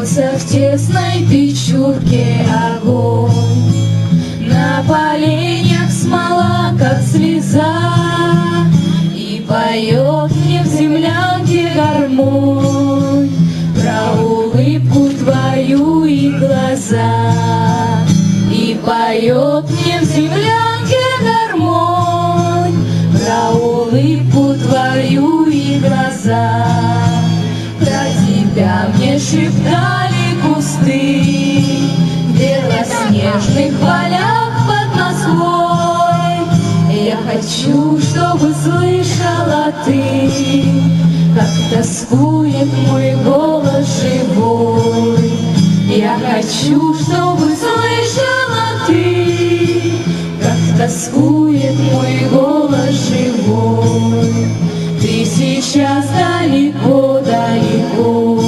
Зажегся в тесной печурке огонь, на поленьях смола, как слеза, и поет мне в землянке гармонь про улыбку твою и глаза. И поет мне в землянке гармонь про улыбку твою и глаза. Про тебя мне шептали кусты в белоснежных полях под Москвой. Я хочу, чтобы слышала ты, как тоскует мой голос живой. Я хочу, чтобы слышала ты, как тоскует мой голос живой. Ты сейчас далеко-далеко,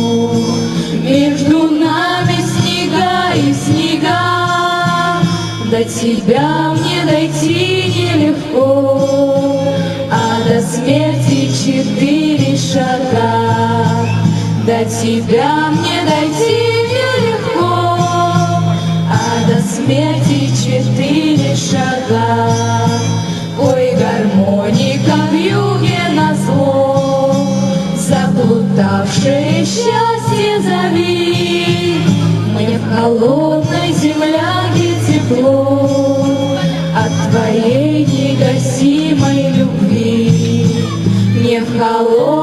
между нами снега и снега. До тебя мне дойти нелегко, а до смерти 4 шага. До тебя мне дойти нелегко, а до смерти 4 шага. Ой, гармоника в юге назло, заплутавшее счастье зови. Мне в холодной землянке тепло от твоей негасимой любви. Мне в холодной